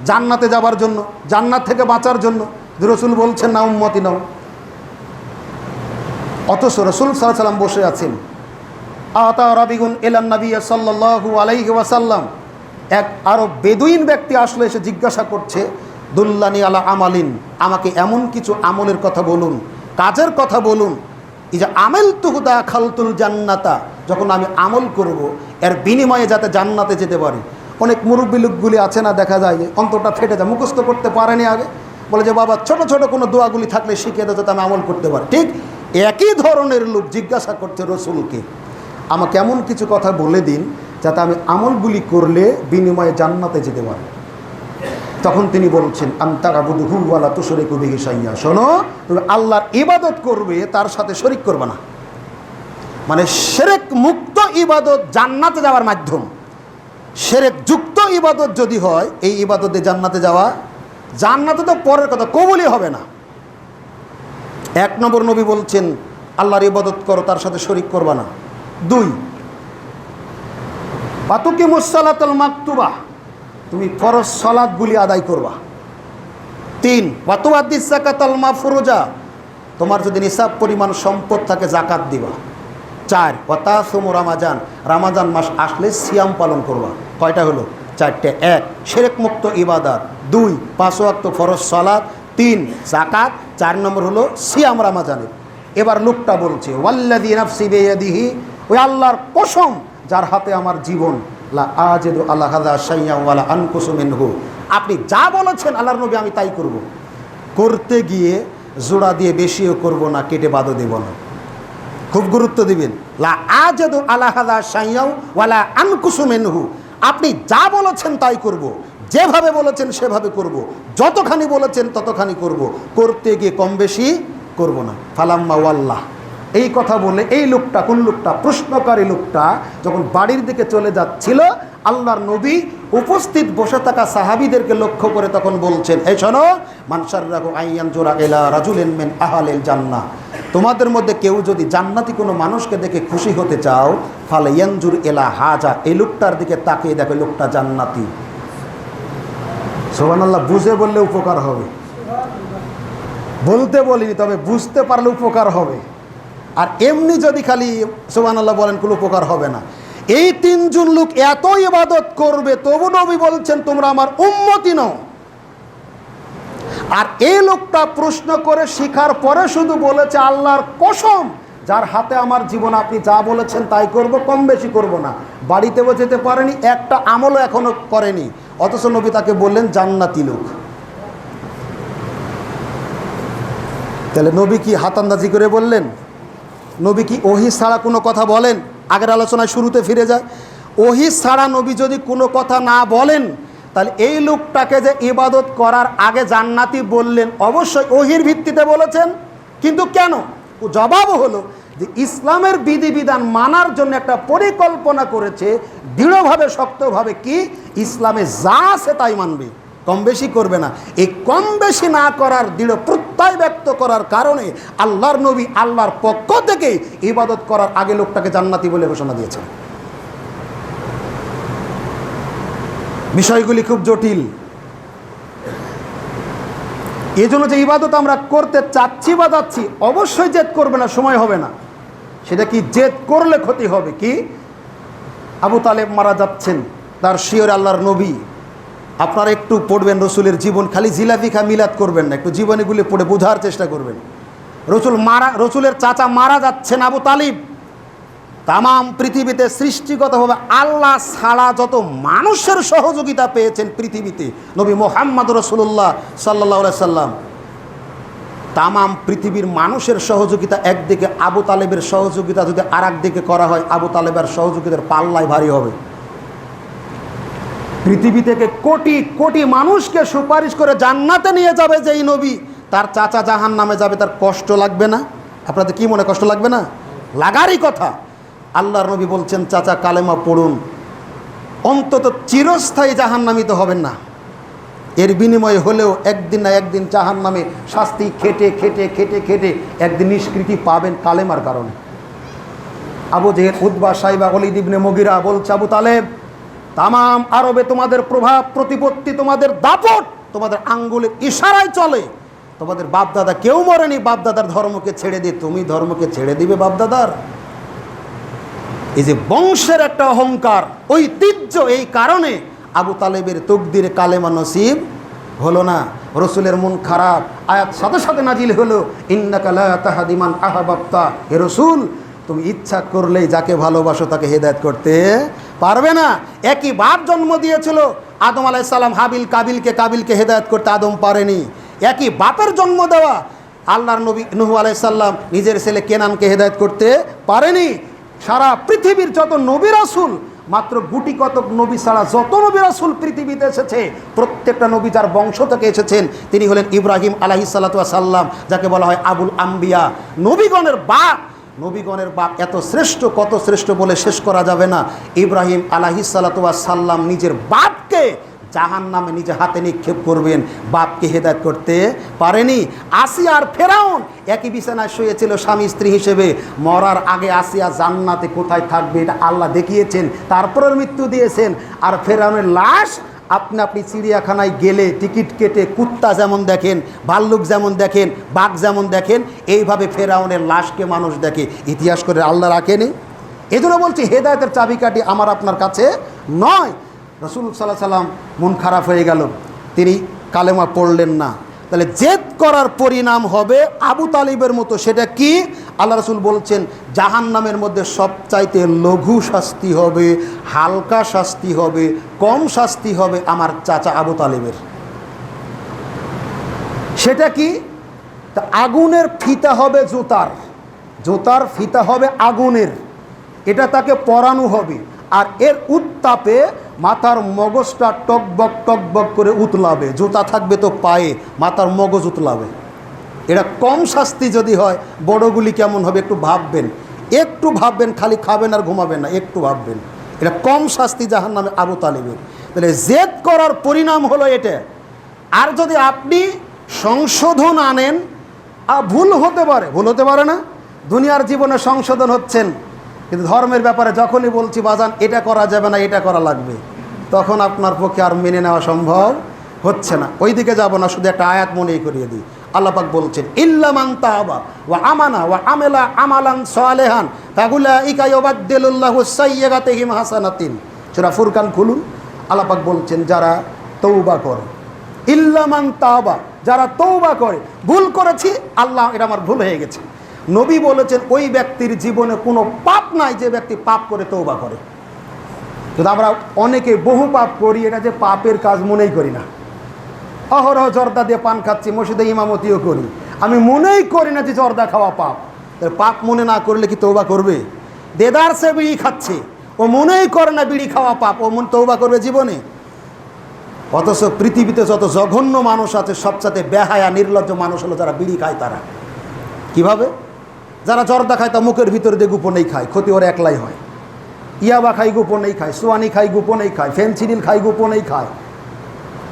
জান্নাতে যাবার জন্য, জান্নাত থেকে বাঁচার জন্য। রাসূল বলছেন না উম্মতি নাও, অথচ রাসূল সাল্লাল্লাহু আলাইহি ওয়াসাল্লাম বসে আছেন। আতা রাবিগুন ইলান নবী সাল্লাল্লাহু আলাইহি ওয়াসাল্লাম, এক আরব বেদুইন ব্যক্তি আসলে এসে জিজ্ঞাসা করছে, দুল্লানি আলা আমালিন, আমাকে এমন কিছু আমলের কথা বলুন, কাজের কথা বলুন, এই যে আমেল তুহুদা খালতুল জান্নাতা, যখন আমি আমল করব এর বিনিময়ে যাতে জান্নাতে যেতে পারি। অনেক মুরব্বী লোকগুলি আছে না, দেখা যায় যে অন্তরটা ফেটে যায়, মুখস্থ করতে পারেনি আগে, বলে যে বাবা ছোট ছোট কোনো দোয়াগুলি থাকলে শিখিয়ে দাও যাতে আমি আমল করতে পারি। ঠিক একই ধরনের লোক জিজ্ঞাসা করছে রসুলকে, আমাকে এমন কিছু কথা বলে দিন যাতে আমি আমলগুলি করলে বিনিময়ে জান্নাতে যেতে পারি। তখন তিনি বলছেন আনতা'বুদহু ওয়া লা তুশরিকু বিহি শাইয়্যা, শোনো তুমি আল্লাহর ইবাদত করবে, তার সাথে শরীক করবে না। মানে শিরক মুক্ত ইবাদত জান্নাতে যাওয়ার মাধ্যম। শিরক যুক্ত ইবাদত যদি হয়, এই ইবাদতে জান্নাতে যাওয়া, জান্নাতে তো পরের কথা, কবুলই হবে না। 1 নম্বর নবী বলছেন আল্লাহর ইবাদত করো, তার সাথে শরীক করবা না। 2 ওয়াতুকিমুস সালাতাল মাকতুবা, তুমি ফরজ সালাতগুলি আদায় করবা। 3 ওয়াতুআদ্দিস যাকাতাল মাফরুজা, তোমার যদি নিসাব পরিমাণ সম্পদ থাকে জাকাত দিবা। 4 ওয়াতাসুমু রমাজান, রমাজান মাস আসলে সিয়াম পালন করবা। কয়টা হলো? 4টে। 1 শিরক মুক্ত ইবাদত, 2 5 ওয়াক্ত ফরজ সালাত, 3 যাকাত, 4 নম্বর হলো সিয়াম রমাজানের। এবার লোকটা বলছে ওয়াল্লাযী নাফসি বিয়াদিহি, ওই আল্লাহর কসম যার হাতে আমার জীবন, লা আজিদু আলা হাযা শাইয়্যান ওয়া লা আনকুসু মিনহু, আপনি যা বলেছেন আল্লাহর নবী আমি তাই করব। করতে গিয়ে জোড়া দিয়ে বেশিও করব না, কেটে বাদও দেব না। খুব গুরুত্ব দিবেন, লা আজিদু আলা হাযা শাইয়্যান ওয়া লা আনকুসু মিনহু, আপনি যা বলেছেন তাই করব, যেভাবে বলেছেন সেভাবে করব, যতখানি বলেছেন ততখানি করব, করতে গিয়ে কম বেশি করব না। ফালাম্মা ওয়াল্লাহ, এই কথা বলে এই লোকটা, কোন লোকটা? প্রশ্নকারী লোকটা যখন বাড়ির দিকে চলে যাচ্ছিল, আল্লাহর নবী উপস্থিত বসে থাকা সাহাবীদেরকে লক্ষ্য করে তখন বলছেন, এই শোনো, মান শাররাহু আইয়ানজুরা ইলা রাজুলিন মিন আহলিল জান্নাহ, তোমাদের মধ্যে কেউ যদি জান্নাতি কোনো মানুষকে দেখে খুশি হতে চাও, ফালায়ানজুর ইলা হাজা, এই লোকটার দিকে তাকিয়ে দেখো লোকটা জান্নাতি। সুবহানাল্লাহ, বুঝে বললে উপকার হবে, বলতে বলিনি, তবে বুঝতে পারলে উপকার হবে। আর এমনি যদি খালি সুবহানাল্লাহ বলেন কোনো উপকার হবে না। এই 3 জন লোক এত ইবাদত করবে, তবু নবী বলছেন তোমরা আমার উম্মতি নও। আর এই লোকটা প্রশ্ন করে শিখার পরে শুধু বলেছে আল্লাহর কসম যার হাতে আমার জীবন, আপনি যা বলেছেন তাই করব, কম বেশি করব না। বাড়িতেও যেতে পারেনি, একটা আমলও এখনো করেনি, অথচ নবী তাকে বললেন জান্নাতি লোক। তাহলে নবী কি হাত আন্দাজি করে বললেন? নবী কি ওহী ছাড়া কোনো কথা বলেন? আগের আলোচনায় শুরুতে ফিরে যায়, ওহী ছাড়া নবী যদি কোনো কথা না বলেন, তাহলে এই লোকটাকে যে ইবাদত করার আগে জান্নাতি বললেন, অবশ্যই ওহীর ভিত্তিতে বলেছেন। কিন্তু কেন? জবাব হলো যে ইসলামের বিধিবিধান মানার জন্য একটা পরিকল্পনা করেছে দৃঢ়ভাবে, শক্তভাবে, কি ইসলামে যা আছে তাই মানবে, কম বেশি করবে না। এই কম বেশি না করার দৃঢ় প্রত্যয় ব্যক্ত করার কারণে আল্লাহর নবী আল্লাহর পক্ষ থেকে ইবাদত করার আগে লোকটাকে জান্নাতি বলে ঘোষণা দিয়েছেন। বিষয়গুলি খুব জটিল। এই জন্য যে ইবাদত আমরা করতে চাচ্ছি বা যাচ্ছি, অবশ্যই জেদ করবে না, সময় হবে না। সেটা কি জেদ করলে ক্ষতি হবে। কি আবু তালেব মারা যাচ্ছেন, তার শিয়রে আল্লাহর নবী, আপনারা একটু পড়বেন রসুলের জীবন, খালি জিলাপি খা মিলাদ করবেন না, একটু জীবনীগুলি পড়ে বোঝার চেষ্টা করবেন। রসুলের চাচা মারা যাচ্ছেন আবু তালিব। তামাম পৃথিবীতে সৃষ্টিগতভাবে আল্লাহ ছাড়া যত মানুষের সহযোগিতা পেয়েছেন পৃথিবীতে নবী মুহাম্মদ রাসূলুল্লাহ সাল্লাল্লাহু আলাইহি সাল্লাম, তামাম পৃথিবীর মানুষের সহযোগিতা একদিকে, আবু তালেবের সহযোগিতা যদি আর একদিকে করা হয়, আবু তালেবের সহযোগিতার পাল্লাই ভারী হবে। পৃথিবী থেকে কোটি কোটি মানুষকে সুপারিশ করে জান্নাতে নিয়ে যাবে যেই নবী, তার চাচা জাহান্নামে যাবে, তার কষ্ট লাগবে না? আপনাদের কি মনে কষ্ট লাগবে না? লাগারই কথা। আল্লাহর নবী বলছেন চাচা কালেমা পড়ুন, অন্তত চিরস্থায়ী জাহান্নামী তো হবেন না, এর বিনিময়ে হলেও একদিন না একদিন জাহান্নামে শাস্তি খেটে খেটে খেটে খেটে একদিন নিষ্কৃতি পাবেন কালেমার কারণে। আবু জেহেল, উতবা, সাইবা, ওয়ালিদ ইবনে মুগিরা বলছে আবু তালেব, তামাম আরবে তোমাদের প্রভাব প্রতিপত্তি, তোমাদের দাপট তোমাদের আঙ্গুলের ইশারায় চলে। তোমাদের বাপদাদা কেউ মরেনি বাপদাদার ধর্মকে ছেড়ে দিয়ে, তুমি ধর্মকে ছেড়ে দিবে বাপদাদার? এই যে বংশের একটা অহংকার, ঐতিহ্য, এই কারণে আবু তালেবের তকদিরে কালেমা নসিব হলো না। রসুলের মন খারাপ, আয়াত সাথে সাথে নাজিল হলো, ইন্নাকা লা তাহদি মান আহবাবতা, হে রসুল তুমি ইচ্ছা করলেই যাকে ভালোবাসো তাকে হেদায়েত করতে পারবে না। একই বাপ জন্ম দিয়েছিল আদম আলাইহিস সালাম, হাবিল কাবিলকে হেদায়েত করতে আদম পারেনি। একই বাপের জন্ম দেওয়া আল্লাহর নবী নূহ আলাইহিস সালাম নিজের ছেলে কেনানকে হেদায়েত করতে পারেনি। সারা পৃথিবীর যত নবী রাসূল মাত্র গুটি কতক নবী ছাড়া যত নবী রাসূল পৃথিবীতে এসেছে প্রত্যেকটা নবী যার বংশ থেকে এসেছেন তিনি হলেন ইব্রাহিম আলাইহিস সালাতু ওয়াস সালাম, যাকে বলা হয় আবুল আম্বিয়া, নবীগণের বাপ। নবীগণের বাপ এত শ্রেষ্ঠ, কত শ্রেষ্ঠ বলে শেষ করা যাবে না। ইব্রাহিম আলাইহিস সালাতু ওয়াস সালাম নিজের বাপকে জাহান্নামে নিজে হাতে নিক্ষেপ করবেন, বাপকে হেদায়েত করতে পারেনি। আসিয়া আর ফেরাউন একই বিছানায় শুয়েছিল স্বামী স্ত্রী হিসেবে। মরার আগে আসিয়া জান্নাতে কোথায় থাকবে এটা আল্লাহ দেখিয়েছেন, তারপরের মৃত্যু দিয়েছেন। আর ফেরাউনের লাশ আপনি চিড়িয়াখানায় গেলে টিকিট কেটে কুত্তা যেমন দেখেন, ভাল্লুক যেমন দেখেন, বাঘ যেমন দেখেন, এইভাবে ফেরাউনের লাশকে মানুষ দেখে। ইতিহাস করে আল্লাহ রাখেনি। এজন্য বলছি হেদায়েতের চাবিকাঠি আমার আপনার কাছে নয়। রাসূল সাল্লাল্লাহু আলাইহি সাল্লাম মন খারাপ হয়ে গেল, তিনি কালেমা পড়লেন না। তাহলে জেদ করার পরিণাম হবে আবু তালিবের মতো। সেটা কি? আল্লাহ রাসূল বলছেন জাহান্নামের মধ্যে সবচাইতে লঘু শাস্তি হবে, হালকা শাস্তি হবে, কম শাস্তি হবে আমার চাচা আবু তালিবের। সেটা কি? তা আগুনের ফিতা হবে জুতার, জুতার ফিতা হবে আগুনের, এটা তাকে পরানো হবে। আর এর উত্তাপে মাথার মগজটা টকবক করে উতলাবে। জুতা থাকবে তো পায়ে, মাথার মগজ উতলাবে। এটা কম শাস্তি যদি হয়, বড়গুলি কেমন হবে একটু ভাববেন, একটু ভাববেন, খালি খাবেন আর ঘুমাবেন না, একটু ভাববেন। এটা কম শাস্তি জাহান্নামে আবু তালিবের। তাহলে জেদ করার পরিণাম হলো এটা। আর যদি আপনি সংশোধন আনেন, ভুল হতে পারে, ভুল হতে পারে না, দুনিয়ার জীবনে সংশোধন হচ্ছেন, কিন্তু ধর্মের ব্যাপারে যখনই বলছি বাজান এটা করা যাবে না, এটা করা লাগবে, তখন আপনার পক্ষে আর মেনে নেওয়া সম্ভব হচ্ছে না। ওই দিকে যাব না, শুধু একটা আয়াত মনেই করিয়ে দিই। আল্লাহ পাক বলছেন ইল্লা মান তাবা ওয়া আমানা ওয়া আমিলা আমালান সালিহান ফাউলাইকা ইউবাদদিলুল্লাহু সাইয়্যাতিহিম হাসানাতিন। সূরা ফুরকান খুলুন। আল্লাহ পাক বলছেন যারা তওবা করে, ইল্লা মান তাবা, যারা তওবা করে, ভুল করেছি আল্লাহ এটা আমার ভুল হয়ে গেছে। নবী বলেছেন ওই ব্যক্তির জীবনে কোনো পাপ নাই যে ব্যক্তি পাপ করে তওবা করে। কিন্তু আমরা অনেকে বহু পাপ করি, এটা যে পাপের কাজ মনেই করি না। অহরহ জর্দা দিয়ে পান খাচ্ছি, মসজিদে ইমামতিও করি, আমি মনেই করি না যে জর্দা খাওয়া পাপ। পাপ মনে না করলে কি তওবা করবে? দেদার সে বিড়ি খাচ্ছে, ও মনেই করে না বিড়ি খাওয়া পাপ, ও মন তওবা করবে জীবনে? অথচ পৃথিবীতে যত জঘন্য মানুষ আছে সবচাইতে বেহায়া নির্লজ্জ মানুষ হলো যারা বিড়ি খায়। তারা কিভাবে? যারা জর্দা খায় তা মুখের ভিতরে দিয়ে গোপনেই খায়, ক্ষতি ওর একলাই হয়। ইয়াবা খাই গোপনেই খায়, সোয়ানি খাই গোপনেই খায়, ফেনসিডিল খাই গোপনেই খায়,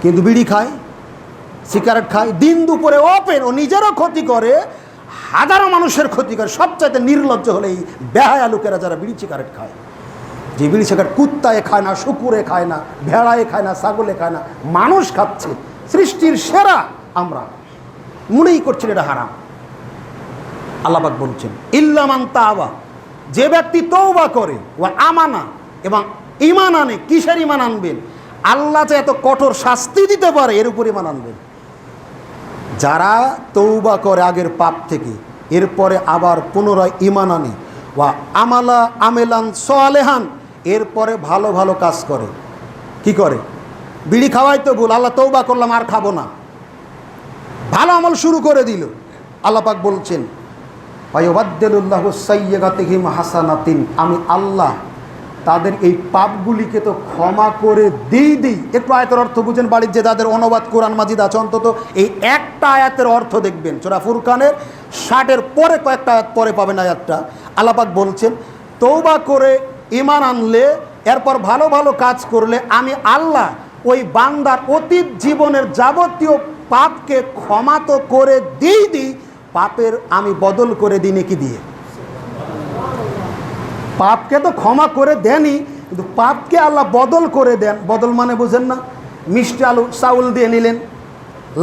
কিন্তু বিড়ি খায়, সিগারেট খায়, দিন দুপুরে ওপেন, ও নিজেরও ক্ষতি করে, হাজারো মানুষের ক্ষতি করে। সবচাইতে নির্লজ্জ হলে এই বেহায়া লোকেরা যারা বিড়ি সিগারেট খায়। যে বিড়ি সিগারেট কুত্তায় খায় না, শুকুরে খায় না, ভেড়ায় খায় না, ছাগলে খায় না, মানুষ খাচ্ছে। সৃষ্টির সেরা আমরা মনেই করছেন এটা হারাম। আল্লাহ পাক বলছেন ইল্লা মান তাবা, যে ব্যক্তি তওবা করে, ওয়া আমানা, এবং ঈমান আনে। কিসের ঈমান আনবেন? আল্লাহ যে এত কঠোর শাস্তি দিতে পারে এর উপর ঈমান আনবেন। যারা তওবা করে আগের পাপ থেকে, এরপরে আবার পুনরায় ঈমান আনে, ওয়া আমালা আমেলান সালেহান, এরপরে ভালো ভালো কাজ করে। কি করে? বিড়ি খাওয়াই তো ভুল, আল্লাহ তওবা করলাম আর খাবো না, ভালো আমল শুরু করে দিল। আল্লাহ পাক বলছেন ওয়ায়ুবাদদিলুল্লাহু সাইয়্যাতিহিম হাসানাতিন, আমি আল্লাহ তাদের এই পাপগুলিকে তো ক্ষমা করে দিই। একটু আয়াতের অর্থ বুঝেন, বাড়ির যে তাদের অনুবাদ কোরআন মাজিদ আছে অন্তত এই একটা আয়াতের অর্থ দেখবেন। সূরা ফুরকানের 60-এর পরে কয়েকটা আয়াত পরে পাবেন আয়াতটা। আল্লাহ পাক বলছেন তওবা করে ঈমান আনলে, এরপর ভালো ভালো কাজ করলে আমি আল্লাহ ওই বান্দার অতীত জীবনের যাবতীয় পাপকে ক্ষমা তো করে দিই, পাপের আমি বদল করে দিই নেকি দিয়ে। পাপকে তো ক্ষমা করে দেনই, কিন্তু পাপকে আল্লাহ বদল করে দেন। বদল মানে বুঝেন না? মিষ্টি আলু চাউল দিয়ে নিলেন,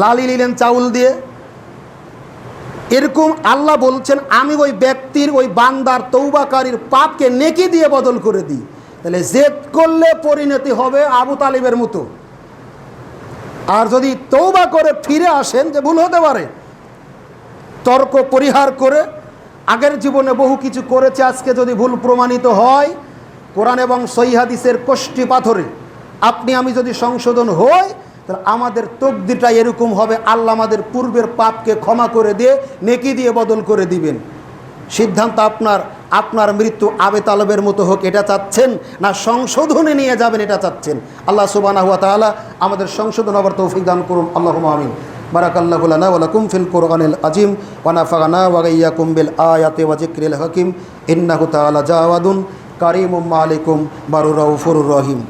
লালি নিলেন চাউল দিয়ে, এরকম আল্লাহ বলছেন আমি ওই ব্যক্তির, ওই বান্দার তওবাকারীর পাপকে নেকি দিয়ে বদল করে দিই। তাহলে জেদ করলে পরিণতি হবে আবু তালিবের মতো। আর যদি তওবা করে ফিরে আসেন, যে ভুল হতে পারে, তর্ক পরিহার করে আগের জীবনে বহু কিছু করেছে, আজকে যদি ভুল প্রমাণিত হয়, কোরআন এবং সহিহ হাদিসের কষ্টি পাথরে আপনি আমি যদি সংশোধন হই, তাহলে আমাদের তকদিরটা এরকম হবে, আল্লাহ আমাদের পূর্বের পাপকে ক্ষমা করে দিয়ে নেকি দিয়ে বদল করে দিবেন। সিদ্ধান্ত আপনার, আপনার মৃত্যু আবে তালেবের মতো হোক এটা চাচ্ছেন, না সংশোধনে নিয়ে যাবেন এটা চাচ্ছেন? আল্লাহ সুবহানাহু ওয়া তাআলা আমাদের সংশোধন হবার তৌফিক দান করুন। আল্লাহুম্মা আমিন। বারাকাল্লাহু লানা ওয়া লাকুম ফিল কুরআনিল আযীম ওয়া নাফা'না ওয়া গায়্যাকুম বিল আয়াতি ওয়া যিকরিল হাকীম ইন্নাহু তাআলা জাওয়াদুন কারীমুম মালিকুম বারুর রাউফুর রহিম।